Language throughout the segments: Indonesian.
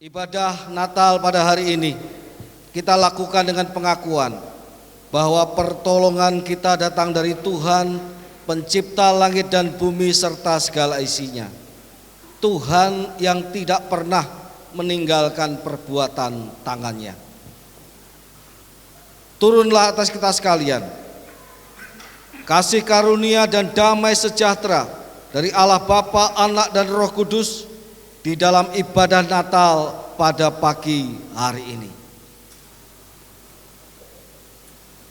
Ibadah Natal pada hari ini kita lakukan dengan pengakuan bahwa pertolongan kita datang dari Tuhan, pencipta langit dan bumi serta segala isinya. Tuhan yang tidak pernah meninggalkan perbuatan tangannya. Turunlah atas kita sekalian kasih karunia dan damai sejahtera dari Allah Bapa, Anak dan Roh Kudus di dalam ibadah Natal pada pagi hari ini.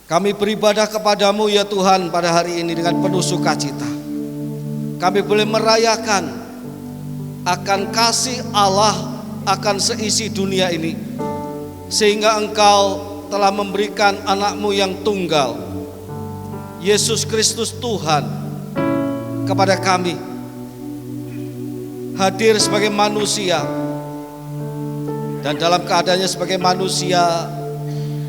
Kami beribadah kepadamu ya Tuhan pada hari ini dengan penuh sukacita. Kami boleh merayakan akan kasih Allah akan seisi dunia ini, sehingga Engkau telah memberikan anakmu yang tunggal, Yesus Kristus Tuhan, kepada kami, hadir sebagai manusia, dan dalam keadaannya sebagai manusia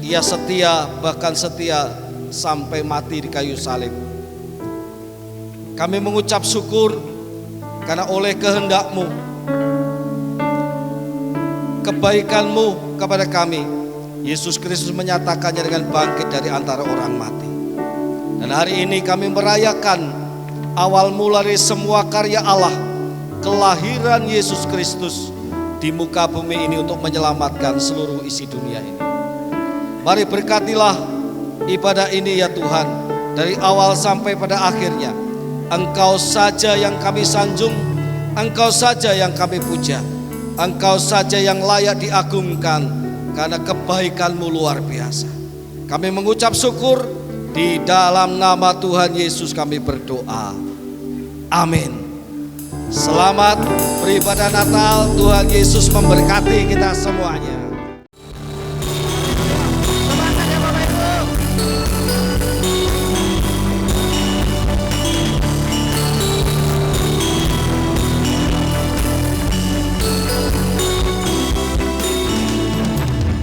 Ia setia, bahkan setia sampai mati di kayu salib. Kami mengucap syukur karena oleh kehendak-Mu, kebaikan-Mu kepada kami, Yesus Kristus menyatakannya dengan bangkit dari antara orang mati. Dan hari ini kami merayakan awal mula dari semua karya Allah, kelahiran Yesus Kristus di muka bumi ini untuk menyelamatkan seluruh isi dunia ini. Mari berkatilah ibadah ini ya Tuhan, dari awal sampai pada akhirnya. Engkau saja yang kami sanjung, Engkau saja yang kami puja, Engkau saja yang layak diagungkan karena kebaikan-Mu luar biasa. Kami mengucap syukur, di dalam nama Tuhan Yesus kami berdoa. Amin. Selamat beribadah Natal. Tuhan Yesus memberkati kita semuanya. Semangat ya Bapak Ibu.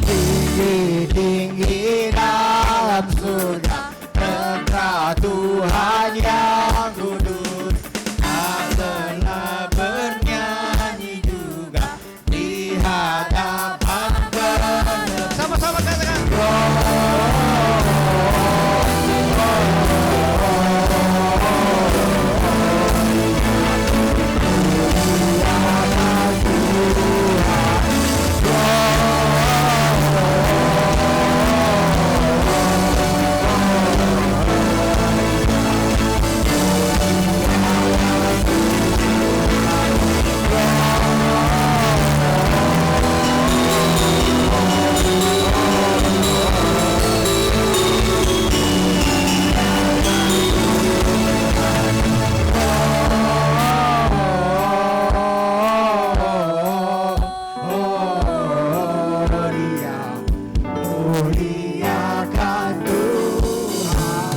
Tinggi-tinggi dalam surga, negara Tuhan yang kudus. Telah bernyanyi juga di hadapan penuh. Sama-sama katakan. Muliakan Tuhan.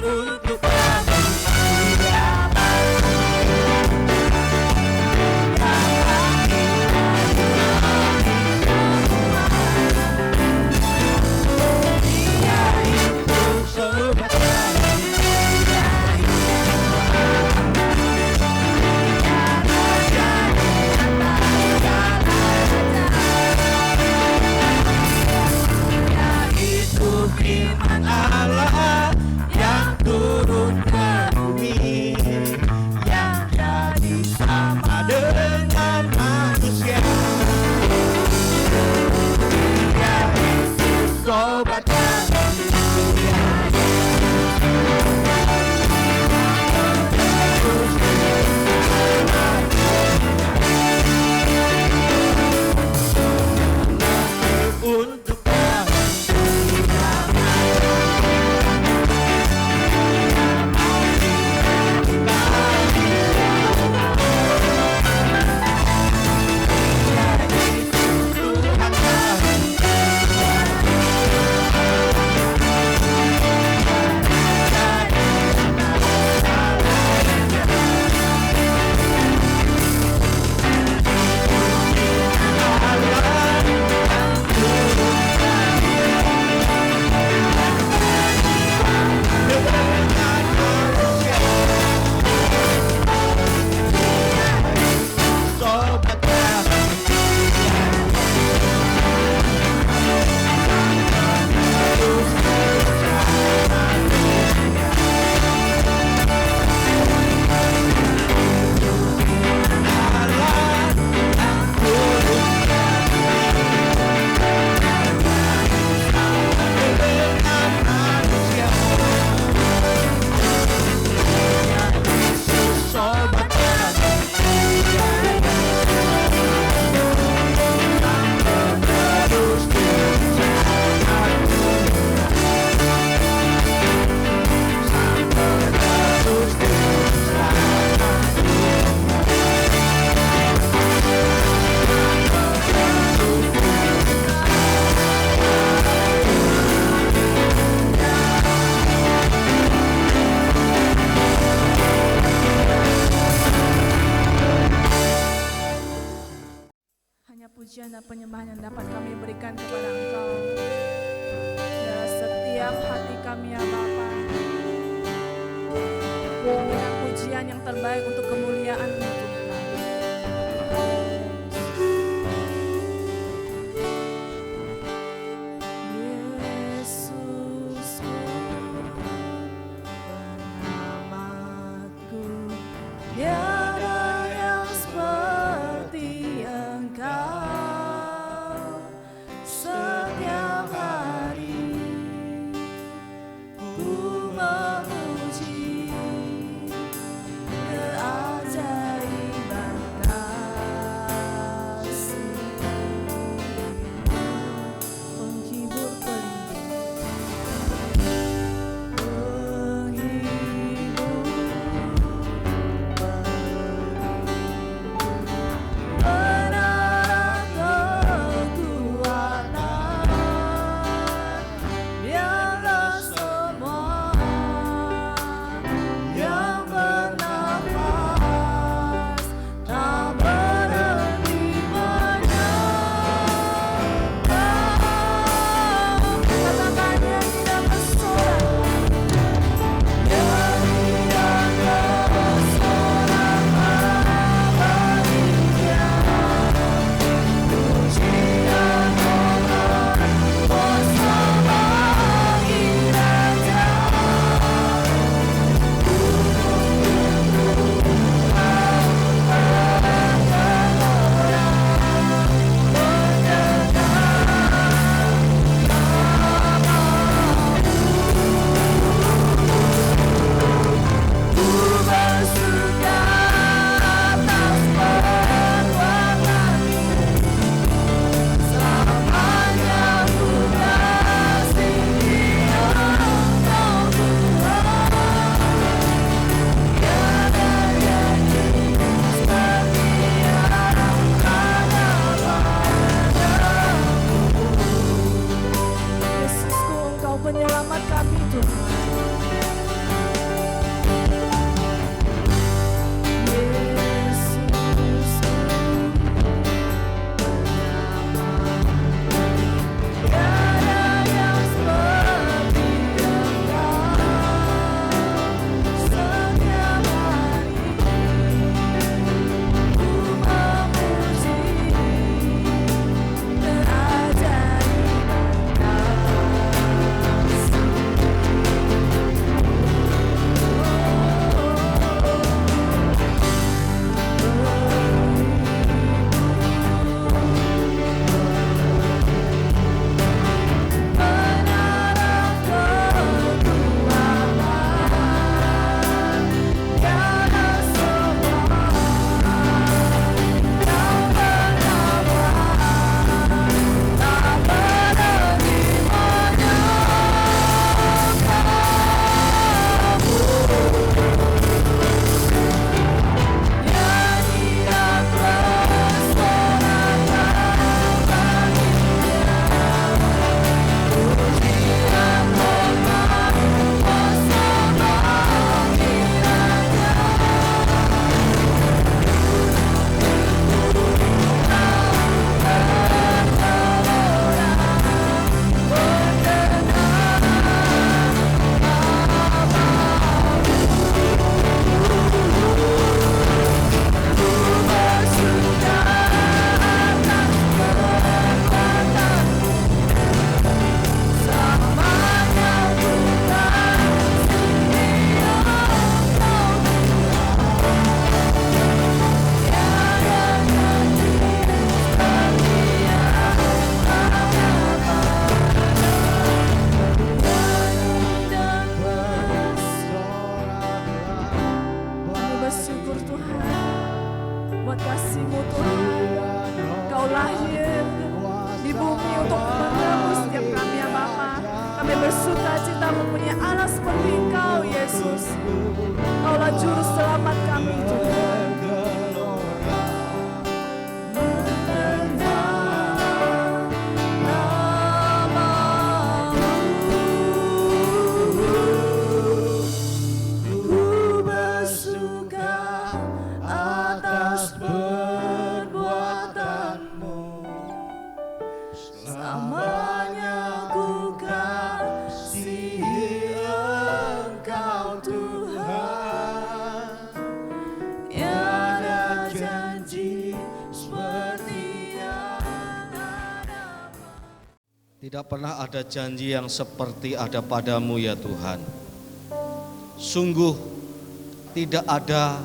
Untuk kami dia itu sobat kami. Itu firman Allah yang turun ke bumi, yang jadi sama dengan manusia. Dia Yesus sobat kami. pujian dan penyembahan yang dapat kami berikan kepada Engkau. Dalam setiap hati kami ya Bapa, dengan pujian yang terbaik untuk kemuliaan-Mu Tuhan. Tiada yang seperti Engkau. Setiap hari ku memuji keajaiban kasih-Mu, penghibur penyelamat kami Tuhan. Atas perbuatanmu Tidak pernah ada janji yang seperti ada padamu ya Tuhan. Sungguh tidak ada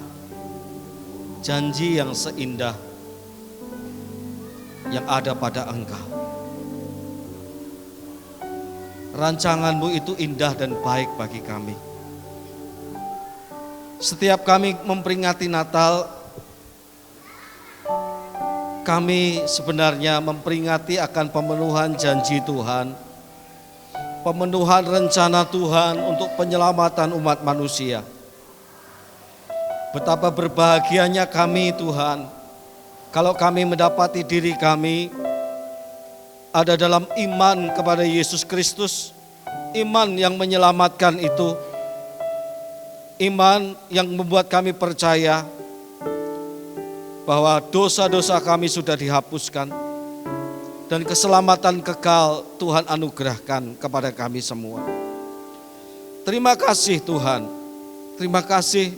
janji yang seindah yang ada pada Engkau. Rancangan-Mu itu indah dan baik bagi kami. Setiap kami memperingati Natal, kami sebenarnya memperingati akan pemenuhan janji Tuhan, pemenuhan rencana Tuhan untuk penyelamatan umat manusia. Betapa berbahagianya kami Tuhan, kalau kami mendapati diri kami ada dalam iman kepada Yesus Kristus, iman yang menyelamatkan itu, iman yang membuat kami percaya bahwa dosa-dosa kami sudah dihapuskan dan keselamatan kekal Tuhan anugerahkan kepada kami semua. Terima kasih Tuhan, terima kasih.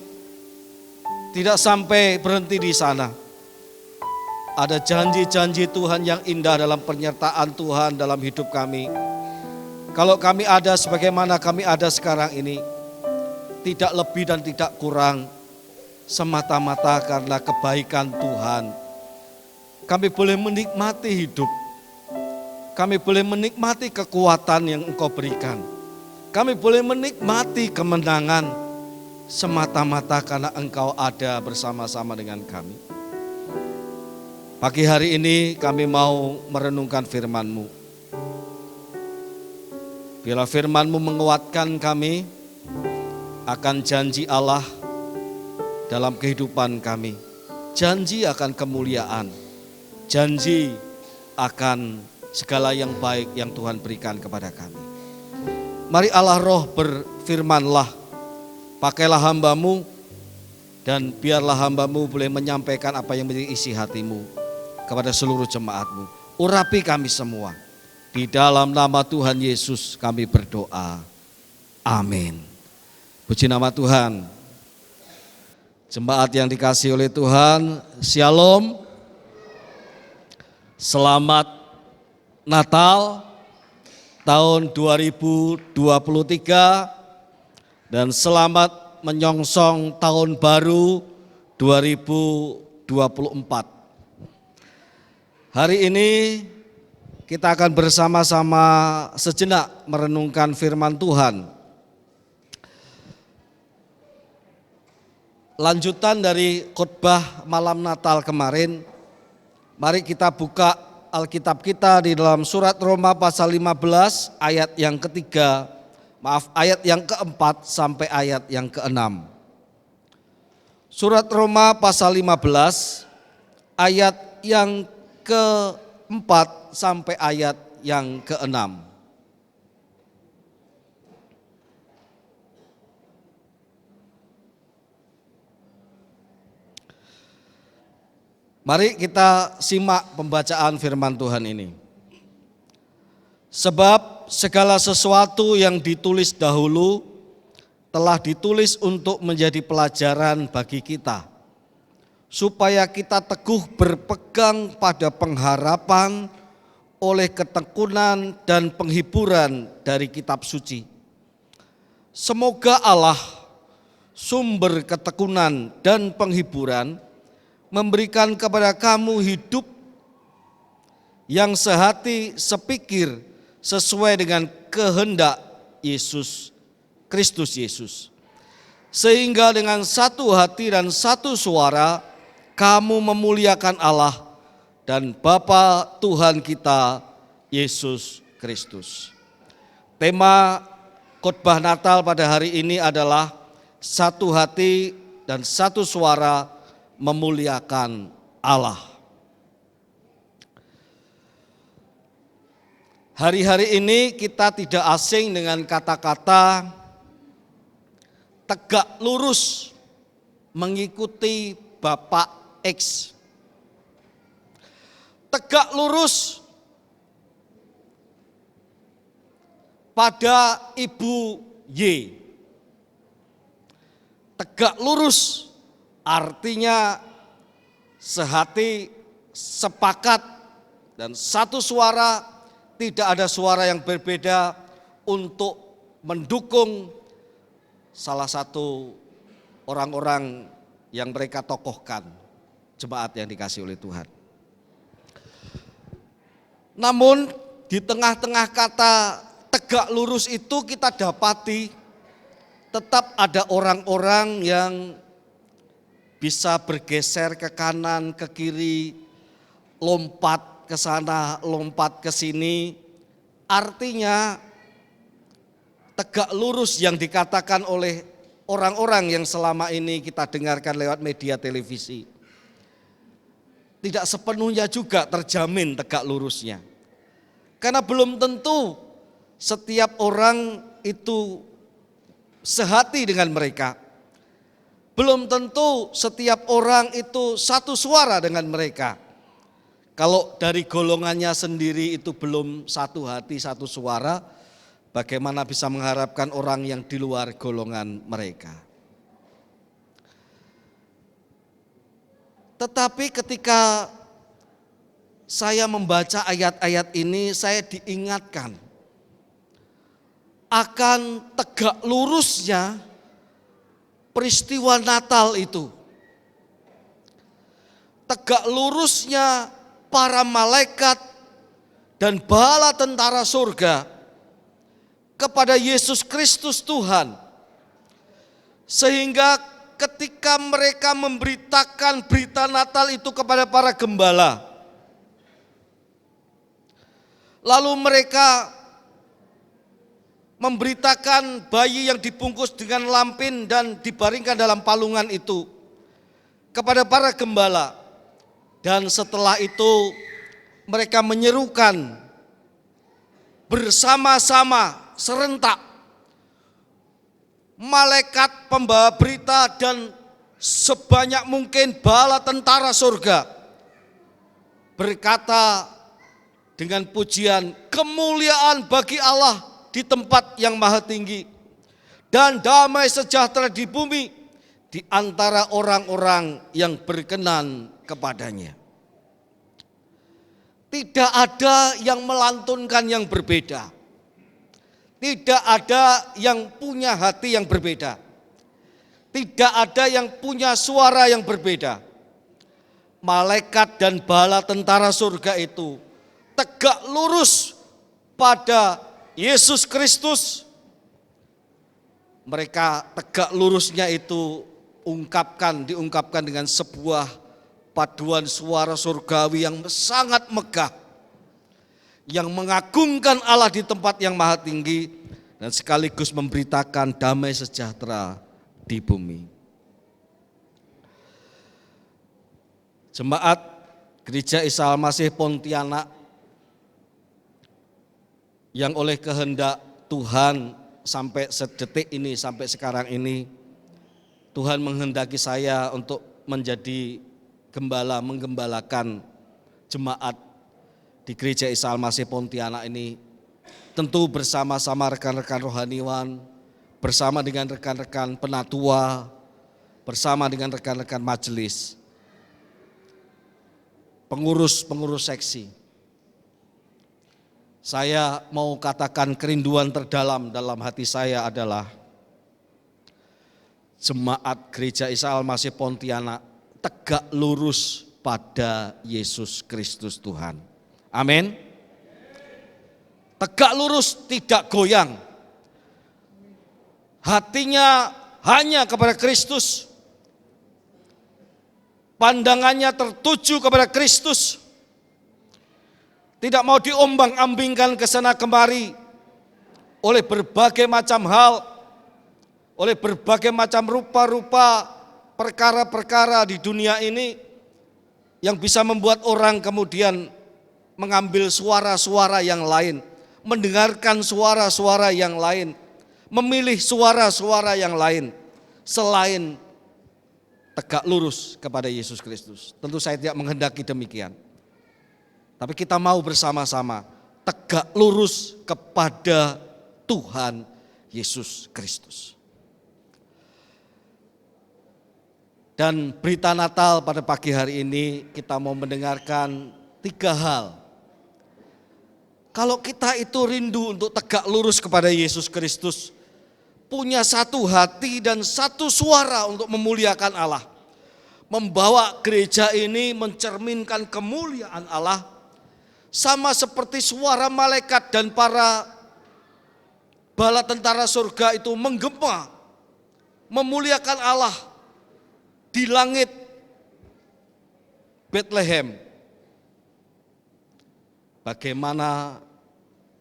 Tidak sampai berhenti di sana. Ada janji-janji Tuhan yang indah dalam penyertaan Tuhan dalam hidup kami. Kalau kami ada sebagaimana kami ada sekarang ini, tidak lebih dan tidak kurang, semata-mata karena kebaikan Tuhan. Kami boleh menikmati hidup. Kami boleh menikmati kekuatan yang Engkau berikan. Kami boleh menikmati kemenangan semata-mata karena Engkau ada bersama-sama dengan kami. Pagi hari ini kami mau merenungkan firman-Mu. Biarlah firman-Mu menguatkan kami akan janji Allah dalam kehidupan kami. Janji akan kemuliaan, janji akan segala yang baik yang Tuhan berikan kepada kami. Mari Allah Roh berfirmanlah, pakailah hamba-Mu dan biarlah hamba-Mu boleh menyampaikan apa yang menjadi isi hati-Mu kepada seluruh jemaat-Mu. Urapi kami semua. Di dalam nama Tuhan Yesus kami berdoa. Amin. Puji nama Tuhan. Jemaat yang dikasihi oleh Tuhan, Shalom. Selamat Natal tahun 2023 dan selamat menyongsong tahun baru 2024. Hari ini kita akan bersama-sama sejenak merenungkan firman Tuhan. Lanjutan dari khotbah malam Natal kemarin, mari kita buka Alkitab kita di dalam surat Roma pasal 15 ayat yang ketiga, ayat yang keempat sampai ayat yang keenam. Surat Roma pasal 15 ayat yang keempat sampai ayat yang keenam. Mari kita simak pembacaan firman Tuhan ini. Sebab segala sesuatu yang ditulis dahulu telah ditulis untuk menjadi pelajaran bagi kita, supaya kita teguh berpegang pada pengharapan oleh ketekunan dan penghiburan dari kitab suci. Semoga Allah, sumber ketekunan dan penghiburan, memberikan kepada kamu hidup yang sehati sepikir sesuai dengan kehendak Yesus Kristus Yesus. Sehingga dengan satu hati dan satu suara kamu memuliakan Allah dan Bapa Tuhan kita Yesus Kristus. Tema khotbah Natal pada hari ini adalah satu hati dan satu suara memuliakan Allah. Hari-hari ini kita tidak asing dengan kata-kata tegak lurus mengikuti Bapak X. Tegak lurus pada Ibu Y. Tegak lurus artinya sehati, sepakat, dan satu suara, tidak ada suara yang berbeda untuk mendukung salah satu orang-orang yang mereka tokohkan, jemaat yang dikasihi oleh Tuhan. Namun di tengah-tengah kata tegak lurus itu kita dapati tetap ada orang-orang yang bisa bergeser ke kanan, ke kiri, lompat ke sana, lompat ke sini. Artinya tegak lurus yang dikatakan oleh orang-orang yang selama ini kita dengarkan lewat media televisi tidak sepenuhnya juga terjamin tegak lurusnya. Karena belum tentu setiap orang itu sehati dengan mereka. Belum tentu setiap orang itu satu suara dengan mereka. Kalau dari golongannya sendiri itu belum satu hati, satu suara, bagaimana bisa mengharapkan orang yang di luar golongan mereka? Tetapi ketika saya membaca ayat-ayat ini, saya diingatkan akan tegak lurusnya peristiwa Natal itu. Tegak lurusnya para malaikat dan bala tentara surga kepada Yesus Kristus Tuhan. Sehingga ketika mereka memberitakan berita Natal itu kepada para gembala, lalu mereka memberitakan bayi yang dibungkus dengan lampin dan dibaringkan dalam palungan itu kepada para gembala. Dan setelah itu mereka menyerukan bersama-sama serentak, malaikat pembawa berita dan sebanyak mungkin bala tentara surga berkata dengan pujian, kemuliaan bagi Allah di tempat yang maha tinggi dan damai sejahtera di bumi di antara orang-orang yang berkenan kepadanya. Tidak ada yang melantunkan yang berbeda. Tidak ada yang punya hati yang berbeda. Tidak ada yang punya suara yang berbeda. Malaikat dan bala tentara surga itu tegak lurus pada Yesus Kristus. Mereka tegak lurusnya itu diungkapkan dengan sebuah paduan suara surgawi yang sangat megah, yang mengagungkan Allah di tempat yang maha tinggi dan sekaligus memberitakan damai sejahtera di bumi. Jemaat Gereja Isa Al-Masih Pontianak yang oleh kehendak Tuhan sampai sedetik ini, sampai sekarang ini, Tuhan menghendaki saya untuk menjadi gembala, menggembalakan jemaat di Gereja Isa Al-Masih Pontianak ini, tentu bersama-sama rekan-rekan rohaniwan, bersama dengan rekan-rekan penatua, bersama dengan rekan-rekan majelis, pengurus seksi. Saya mau katakan kerinduan terdalam dalam hati saya adalah jemaat Gereja Isa Al-Masih Pontianak tegak lurus pada Yesus Kristus Tuhan. Amin. Tegak lurus, tidak goyang. Hatinya hanya kepada Kristus. Pandangannya tertuju kepada Kristus. Tidak mau diombang-ambingkan ke sana kemari oleh berbagai macam hal, oleh berbagai macam rupa-rupa perkara-perkara di dunia ini yang bisa membuat orang kemudian mengambil suara-suara yang lain, mendengarkan suara-suara yang lain, memilih suara-suara yang lain selain tegak lurus kepada Yesus Kristus. Tentu saya tidak menghendaki demikian. Tapi kita mau bersama-sama tegak lurus kepada Tuhan Yesus Kristus. Dan berita Natal pada pagi hari ini kita mau mendengarkan 3 hal Kalau kita itu rindu untuk tegak lurus kepada Yesus Kristus, punya satu hati dan satu suara untuk memuliakan Allah, membawa gereja ini mencerminkan kemuliaan Allah, sama seperti suara malaikat dan para bala tentara surga itu menggema, memuliakan Allah di langit Bethlehem. Bagaimana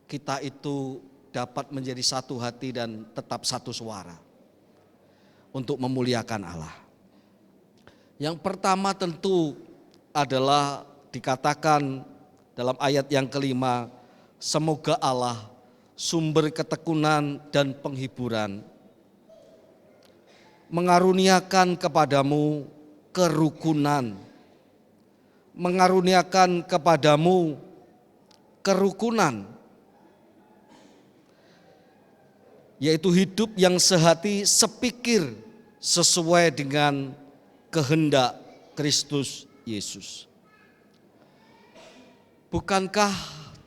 kita itu dapat menjadi satu hati dan tetap satu suara untuk memuliakan Allah. Yang pertama tentu adalah dikatakan dalam ayat yang kelima, semoga Allah sumber ketekunan dan penghiburan mengaruniakan kepadamu kerukunan, mengaruniakan kepadamu kerukunan, yaitu hidup yang sehati sepikir sesuai dengan kehendak Kristus Yesus. Bukankah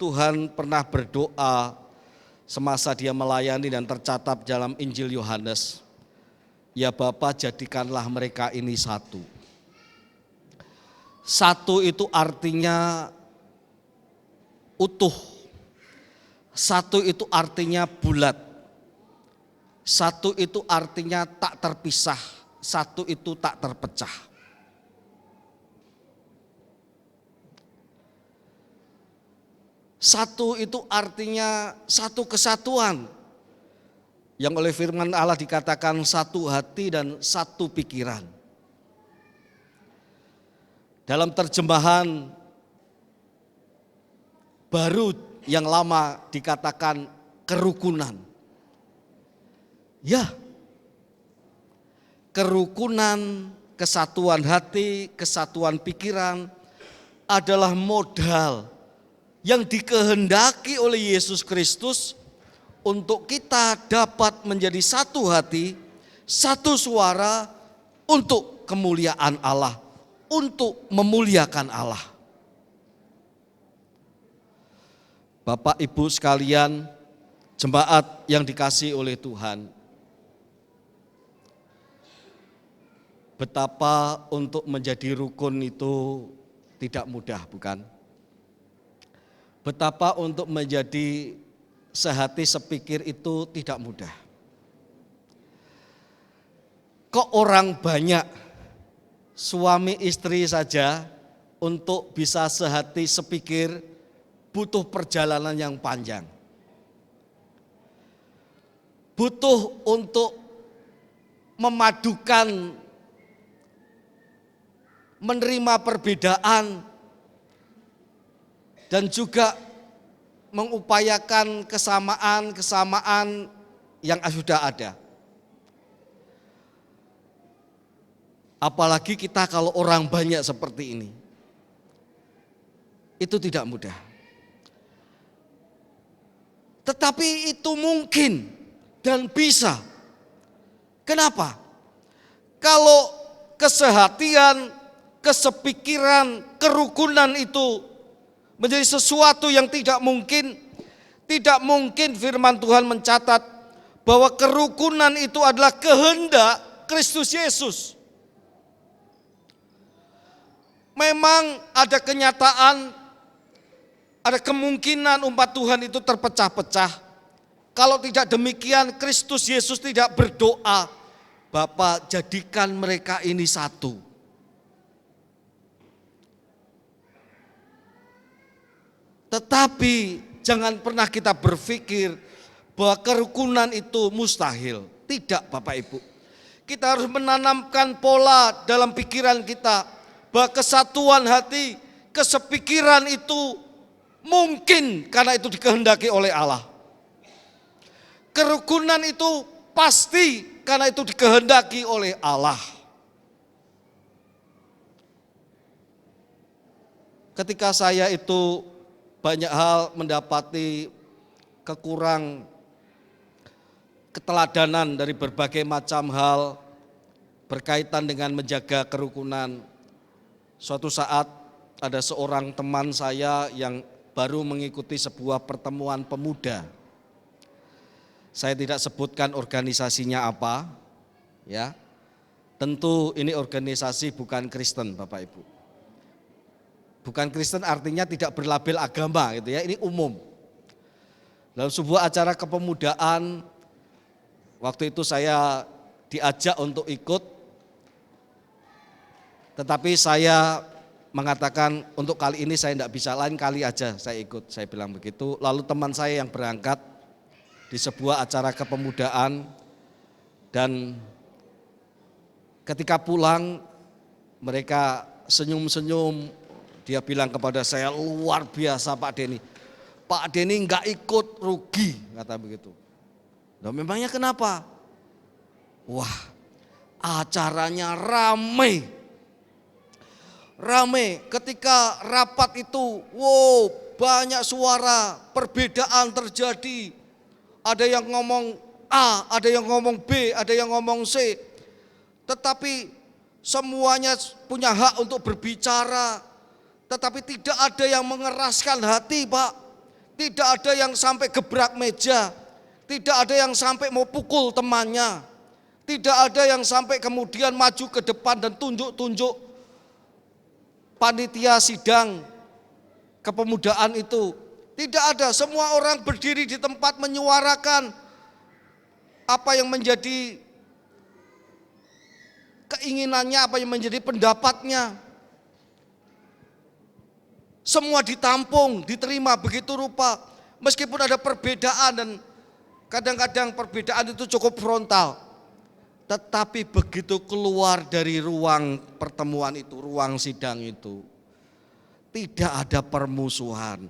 Tuhan pernah berdoa semasa dia melayani dan tercatat dalam Injil Yohanes, ya Bapa, jadikanlah mereka ini satu. Satu itu artinya utuh. Satu itu artinya bulat. Satu itu artinya tak terpisah. Satu itu tak terpecah. Satu itu artinya satu kesatuan. Yang oleh firman Allah dikatakan satu hati dan satu pikiran. Dalam terjemahan baru yang lama dikatakan kerukunan. Ya, kerukunan, kesatuan hati, kesatuan pikiran adalah modal yang dikehendaki oleh Yesus Kristus untuk kita dapat menjadi satu hati, satu suara untuk kemuliaan Allah, untuk memuliakan Allah. Bapak Ibu sekalian, jemaat yang dikasihi oleh Tuhan, betapa untuk menjadi rukun itu tidak mudah, bukan? Betapa untuk menjadi sehati sepikir itu tidak mudah. Kok orang banyak, suami istri saja untuk bisa sehati sepikir butuh perjalanan yang panjang. Butuh untuk memadukan, menerima perbedaan, dan juga mengupayakan kesamaan yang sudah ada. Apalagi kita kalau orang banyak seperti ini. Itu tidak mudah. Tetapi itu mungkin dan bisa. Kenapa? Kalau kesehatian, kesepikiran, kerukunan itu menjadi sesuatu yang tidak mungkin firman Tuhan mencatat bahwa kerukunan itu adalah kehendak Kristus Yesus. Memang ada kenyataan, ada kemungkinan umat Tuhan itu terpecah-pecah. Kalau tidak demikian, Kristus Yesus tidak berdoa, Bapa jadikan mereka ini satu. Tetapi jangan pernah kita berpikir bahwa kerukunan itu mustahil. Tidak, Bapak Ibu. Kita harus menanamkan pola dalam pikiran kita bahwa kesatuan hati, kesepikiran itu mungkin karena itu dikehendaki oleh Allah. Kerukunan itu pasti karena itu dikehendaki oleh Allah. Ketika saya itu banyak hal mendapati keteladanan dari berbagai macam hal berkaitan dengan menjaga kerukunan. Suatu saat ada seorang teman saya yang baru mengikuti sebuah pertemuan pemuda. Saya tidak sebutkan organisasinya apa, ya. Tentu ini organisasi bukan Kristen, Bapak Ibu. Bukan Kristen artinya tidak berlabel agama gitu ya, ini umum. Dalam sebuah acara kepemudaan, waktu itu saya diajak untuk ikut, tetapi saya mengatakan untuk kali ini saya tidak bisa, lain kali aja saya ikut, saya bilang begitu. Lalu teman saya yang berangkat di sebuah acara kepemudaan, dan ketika pulang mereka senyum-senyum, dia bilang kepada saya, luar biasa Pak Denny. Pak Denny enggak ikut rugi, kata begitu. Nah, memangnya kenapa? Wah, acaranya ramai. Ramai ketika rapat itu, wow, banyak suara, perbedaan terjadi. Ada yang ngomong A, ada yang ngomong B, ada yang ngomong C. Tetapi semuanya punya hak untuk berbicara. Tetapi tidak ada yang mengeraskan hati, Pak. Tidak ada yang sampai gebrak meja. Tidak ada yang sampai mau pukul temannya. Tidak ada yang sampai kemudian maju ke depan dan tunjuk-tunjuk panitia sidang kepemudaan itu. Tidak ada, semua orang berdiri di tempat menyuarakan apa yang menjadi keinginannya, apa yang menjadi pendapatnya. Semua ditampung, diterima begitu rupa. Meskipun ada perbedaan dan kadang-kadang perbedaan itu cukup frontal. Tetapi begitu keluar dari ruang pertemuan itu, ruang sidang itu, tidak ada permusuhan.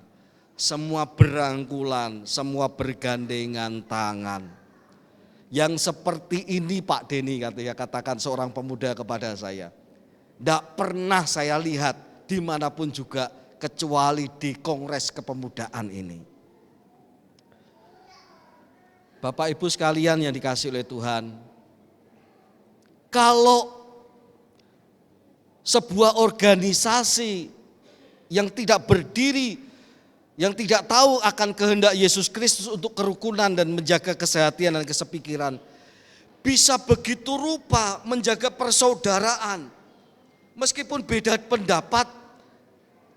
Semua berangkulan, semua bergandengan tangan. Yang seperti ini Pak Denny, katakan seorang pemuda kepada saya. Tidak pernah saya lihat dimanapun juga kecuali di kongres kepemudaan ini. Bapak Ibu sekalian yang dikasihi oleh Tuhan, kalau sebuah organisasi yang tidak berdiri, yang tidak tahu akan kehendak Yesus Kristus untuk kerukunan dan menjaga kesehatan dan kesepikiran, bisa begitu rupa menjaga persaudaraan. Meskipun beda pendapat,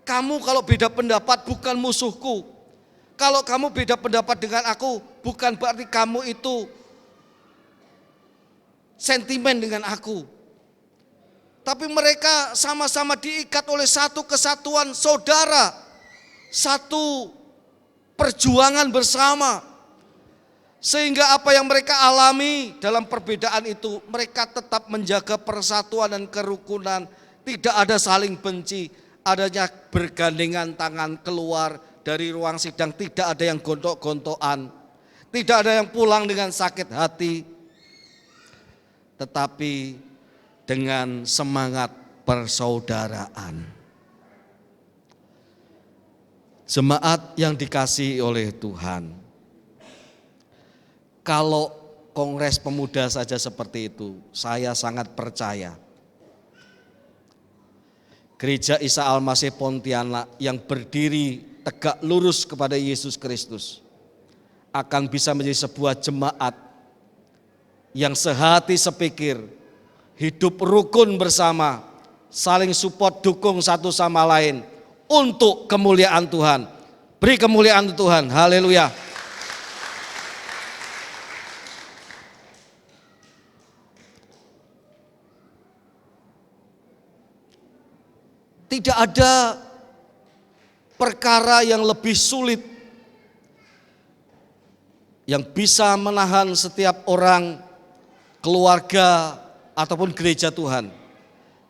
kamu kalau beda pendapat bukan musuhku. Kalau kamu beda pendapat dengan aku, bukan berarti kamu itu sentimen dengan aku. Tapi mereka sama-sama diikat oleh satu kesatuan saudara. Satu perjuangan bersama. Sehingga apa yang mereka alami dalam perbedaan itu, mereka tetap menjaga persatuan dan kerukunan. Tidak ada saling benci, adanya bergandengan tangan keluar dari ruang sidang. Tidak ada yang gontok-gontokan, tidak ada yang pulang dengan sakit hati, tetapi dengan semangat persaudaraan. Jemaat yang dikasihi oleh Tuhan, kalau kongres pemuda saja seperti itu, saya sangat percaya Gereja Isa Al-Masih Pontianak yang berdiri tegak lurus kepada Yesus Kristus akan bisa menjadi sebuah jemaat yang sehati sepikir, hidup rukun bersama, saling support dukung satu sama lain untuk kemuliaan Tuhan. Beri kemuliaan Tuhan, haleluya. Tidak ada perkara yang lebih sulit yang bisa menahan setiap orang, keluarga ataupun gereja Tuhan.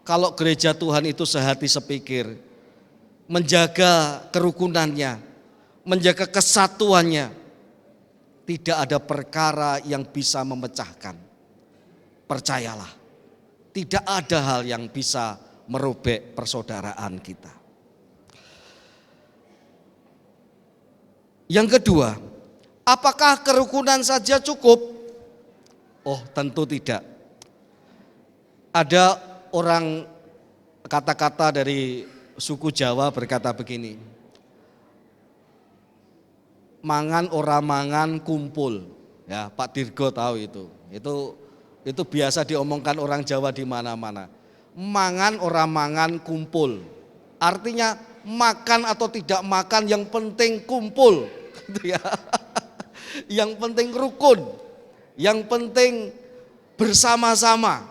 Kalau gereja Tuhan itu sehati sepikir, menjaga kerukunannya, menjaga kesatuannya, tidak ada perkara yang bisa memecahkan. Percayalah, tidak ada hal yang bisa merobek persaudaraan kita. Yang kedua, apakah kerukunan saja cukup? Oh, tentu tidak. Ada orang, kata-kata dari suku Jawa berkata begini, mangan ora mangan kumpul. Ya, Pak Dirgo tahu itu. Itu biasa diomongkan orang Jawa di mana-mana. Mangan ora mangan kumpul. Artinya makan atau tidak makan yang penting kumpul. Gitu ya. Yang penting rukun. Yang penting bersama-sama.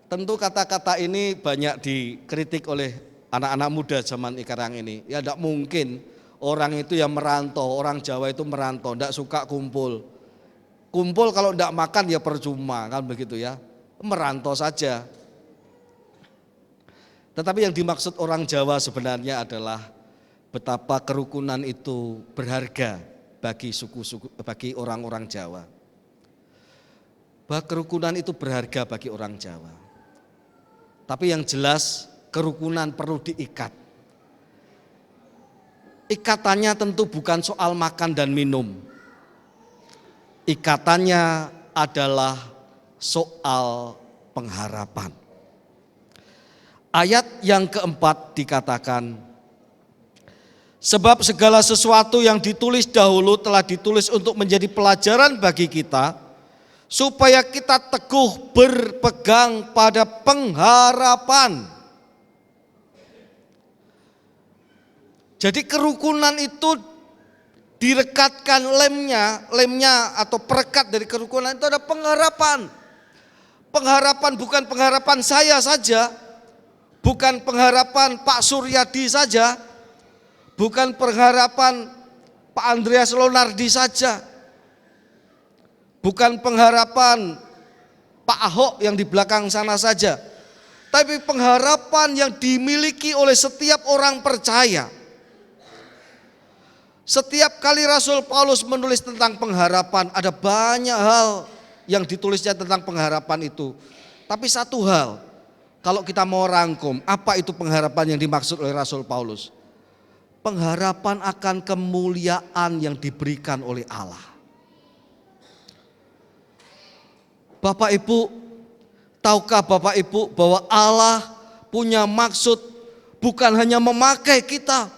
Tentu kata-kata ini banyak dikritik oleh anak-anak muda zaman sekarang ini. Ya tidak mungkin orang itu yang merantau, orang Jawa itu merantau, tidak suka kumpul. Kumpul kalau tidak makan ya percuma, kan begitu ya. Merantau saja. Tetapi yang dimaksud orang Jawa sebenarnya adalah betapa kerukunan itu berharga bagi bagi orang-orang Jawa. Bahwa kerukunan itu berharga bagi orang Jawa. Tapi yang jelas kerukunan perlu diikat. Ikatannya tentu bukan soal makan dan minum. Ikatannya adalah soal pengharapan. Ayat yang keempat dikatakan, sebab segala sesuatu yang ditulis dahulu telah ditulis untuk menjadi pelajaran bagi kita, supaya kita teguh berpegang pada pengharapan. Jadi kerukunan itu direkatkan lemnya atau perekat dari kerukunan itu ada pengharapan. Pengharapan bukan pengharapan saya saja, bukan pengharapan Pak Suryadi saja, bukan pengharapan Pak Andreas Lonardi saja, bukan pengharapan Pak Ahok yang di belakang sana saja, tapi pengharapan yang dimiliki oleh setiap orang percaya. Setiap kali Rasul Paulus menulis tentang pengharapan, ada banyak hal yang ditulisnya tentang pengharapan itu. Tapi satu hal, kalau kita mau rangkum, apa itu pengharapan yang dimaksud oleh Rasul Paulus? Pengharapan akan kemuliaan yang diberikan oleh Allah. Bapak Ibu, tahukah Bapak Ibu bahwa Allah punya maksud bukan hanya memakai kita,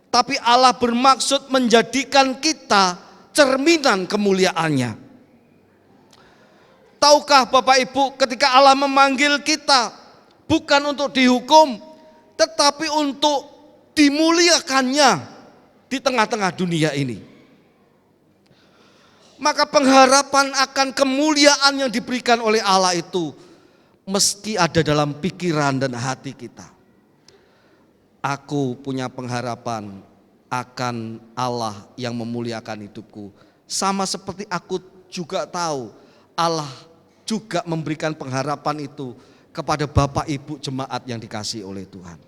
tapi Allah bermaksud menjadikan kita cerminan kemuliaannya. Tahukah Bapak Ibu ketika Allah memanggil kita bukan untuk dihukum, tetapi untuk dimuliakannya di tengah-tengah dunia ini. Maka pengharapan akan kemuliaan yang diberikan oleh Allah itu mesti ada dalam pikiran dan hati kita. Aku punya pengharapan akan Allah yang memuliakan hidupku. Sama seperti aku juga tahu Allah juga memberikan pengharapan itu kepada Bapak Ibu jemaat yang dikasihi oleh Tuhan.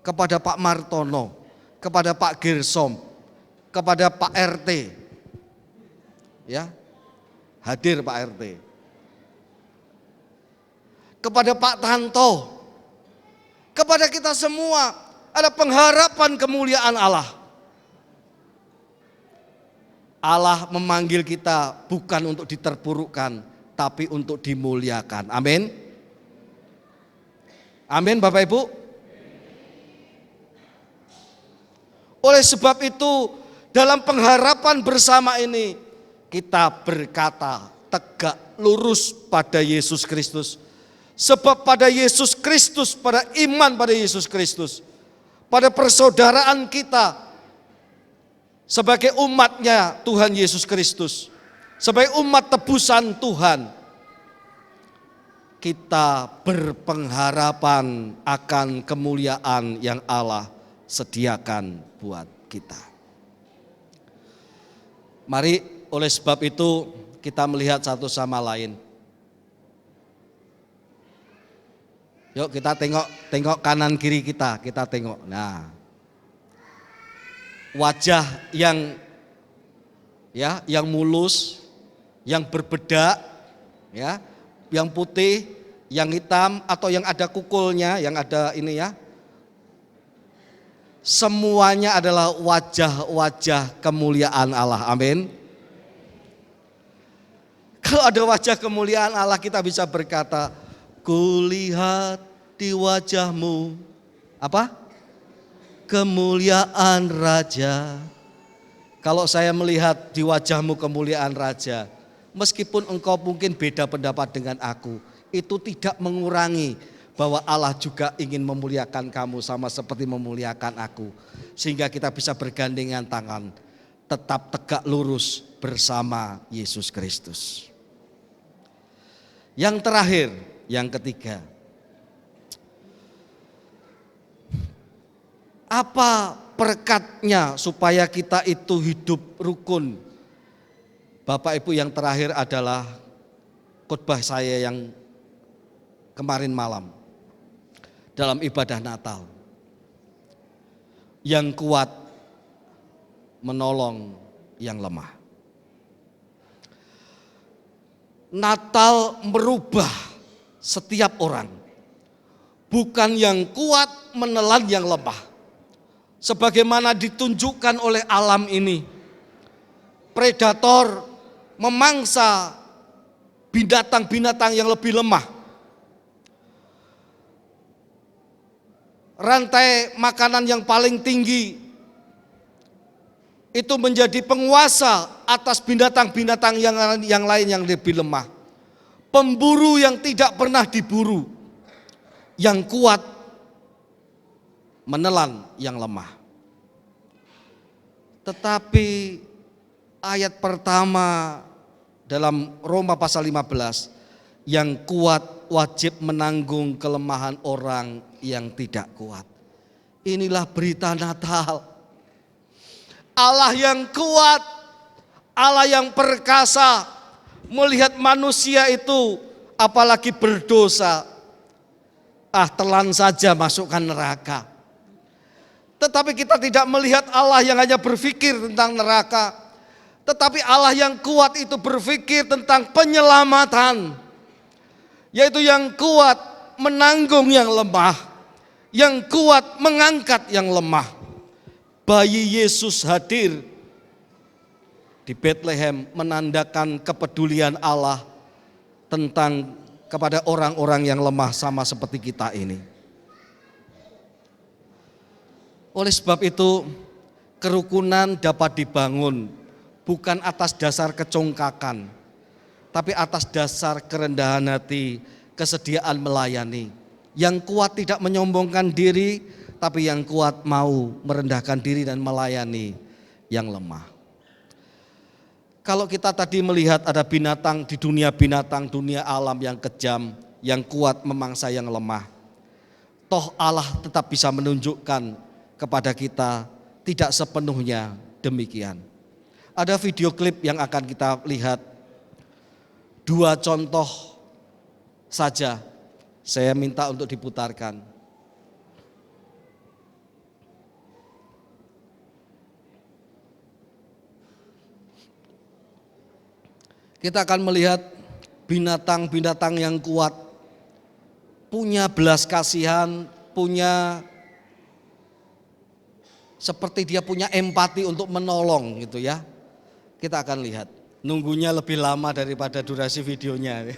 Kepada Pak Martono, kepada Pak Gersom, kepada Pak RT. Ya, hadir Pak RT. Kepada Pak Tanto, kepada kita semua ada pengharapan kemuliaan Allah. Allah memanggil kita bukan untuk diterpurukkan, tapi untuk dimuliakan. Amin. Amin Bapak Ibu. Oleh sebab itu dalam pengharapan bersama ini kita berkata tegak lurus pada Yesus Kristus. Sebab pada Yesus Kristus, pada iman pada Yesus Kristus, pada persaudaraan kita sebagai umatnya Tuhan Yesus Kristus, sebagai umat tebusan Tuhan, kita berpengharapan akan kemuliaan yang Allah sediakan buat kita. Mari oleh sebab itu kita melihat satu sama lain. Yuk kita tengok kanan kiri kita tengok. Nah, wajah yang mulus, yang berbedak, ya, yang putih, yang hitam atau yang ada kukulnya, yang ada ini ya. Semuanya adalah wajah-wajah kemuliaan Allah. Amin. Kalau ada wajah kemuliaan Allah, kita bisa berkata, kulihat di wajahmu apa? Kemuliaan Raja. Kalau saya melihat di wajahmu kemuliaan Raja, meskipun engkau mungkin beda pendapat dengan aku, itu tidak mengurangi bahwa Allah juga ingin memuliakan kamu sama seperti memuliakan aku. Sehingga kita bisa bergandengan tangan, tetap tegak lurus bersama Yesus Kristus. Yang terakhir, yang ketiga, apa perekatnya supaya kita itu hidup rukun? Bapak Ibu, yang terakhir adalah khotbah saya yang kemarin malam dalam ibadah Natal. Yang kuat menolong yang lemah. Natal merubah setiap orang. Bukan yang kuat menelan yang lemah. Sebagaimana ditunjukkan oleh alam ini. Predator memangsa binatang-binatang yang lebih lemah. Rantai makanan yang paling tinggi itu menjadi penguasa atas binatang-binatang yang lain yang lebih lemah. Pemburu yang tidak pernah diburu, yang kuat menelan yang lemah. Tetapi ayat pertama dalam Roma pasal 15, yang kuat wajib menanggung kelemahan orang yang tidak kuat. Inilah berita Natal. Allah yang kuat, Allah yang perkasa, melihat manusia itu apalagi berdosa, telan saja masukkan neraka. Tetapi kita tidak melihat Allah yang hanya berpikir tentang neraka, tetapi Allah yang kuat itu berpikir tentang penyelamatan, yaitu yang kuat menanggung yang lemah, yang kuat mengangkat yang lemah. Bayi Yesus hadir di Bethlehem menandakan kepedulian Allah tentang kepada orang-orang yang lemah sama seperti kita ini. Oleh sebab itu, kerukunan dapat dibangun bukan atas dasar kecongkakan, tapi atas dasar kerendahan hati, kesediaan melayani. Yang kuat tidak menyombongkan diri, tapi yang kuat mau merendahkan diri dan melayani yang lemah. Kalau kita tadi melihat ada binatang di dunia binatang, dunia alam yang kejam, yang kuat memangsa yang lemah. Toh Allah tetap bisa menunjukkan kepada kita tidak sepenuhnya demikian. Ada video klip yang akan kita lihat. 2 contoh saja saya minta untuk diputarkan. Kita akan melihat binatang-binatang yang kuat, punya belas kasihan, punya seperti dia punya empati untuk menolong gitu ya. Kita akan lihat. Nunggunya lebih lama daripada durasi videonya.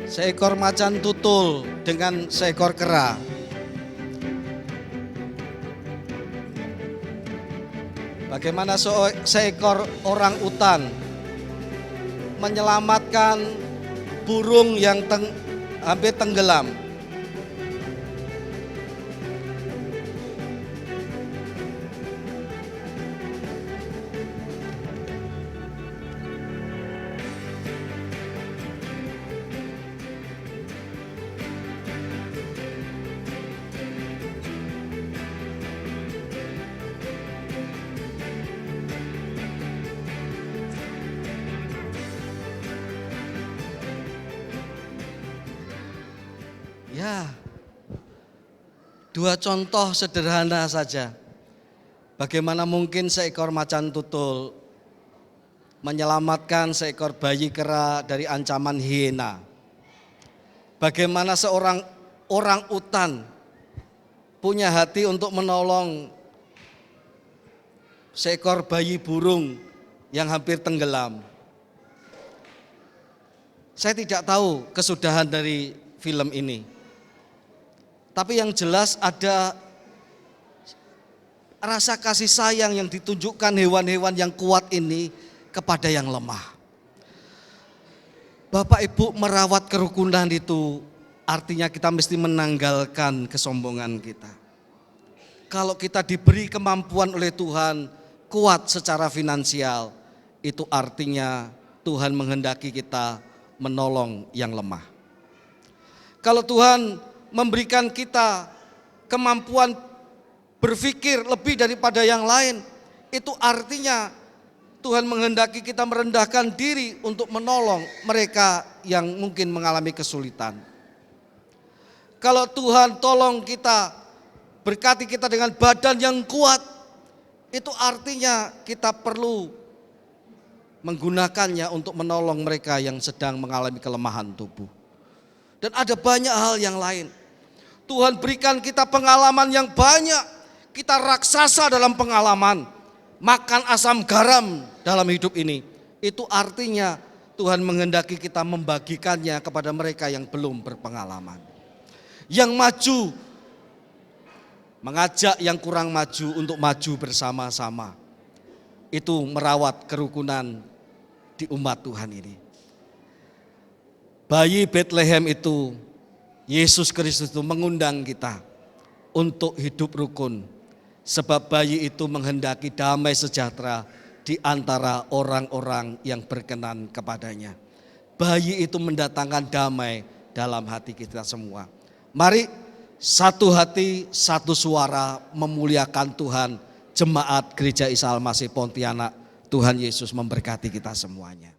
Seekor macan tutul dengan seekor kera. Bagaimana seekor orang utan menyelamatkan burung yang hampir tenggelam. Ya, 2 contoh sederhana saja. Bagaimana mungkin seekor macan tutul menyelamatkan seekor bayi kera dari ancaman hiena. Bagaimana seorang orang utan punya hati untuk menolong seekor bayi burung yang hampir tenggelam. Saya tidak tahu kesudahan dari film ini. Tapi yang jelas ada rasa kasih sayang yang ditunjukkan hewan-hewan yang kuat ini kepada yang lemah. Bapak Ibu, merawat kerukunan itu artinya kita mesti menanggalkan kesombongan kita. Kalau kita diberi kemampuan oleh Tuhan kuat secara finansial, itu artinya Tuhan menghendaki kita menolong yang lemah. Kalau Tuhan memberikan kita kemampuan berpikir lebih daripada yang lain, itu artinya Tuhan menghendaki kita merendahkan diri untuk menolong mereka yang mungkin mengalami kesulitan. Kalau Tuhan tolong kita, berkati kita dengan badan yang kuat, itu artinya kita perlu menggunakannya untuk menolong mereka yang sedang mengalami kelemahan tubuh. Dan ada banyak hal yang lain. Tuhan berikan kita pengalaman yang banyak. Kita raksasa dalam pengalaman. Makan asam garam dalam hidup ini. Itu artinya Tuhan menghendaki kita membagikannya kepada mereka yang belum berpengalaman. Yang maju, mengajak yang kurang maju untuk maju bersama-sama. Itu merawat kerukunan di umat Tuhan ini. Bayi Bethlehem itu, Yesus Kristus itu mengundang kita untuk hidup rukun. Sebab bayi itu menghendaki damai sejahtera di antara orang-orang yang berkenan kepadanya. Bayi itu mendatangkan damai dalam hati kita semua. Mari satu hati, satu suara memuliakan Tuhan. Jemaat Gereja Isa Al-Masih Pontianak, Tuhan Yesus memberkati kita semuanya.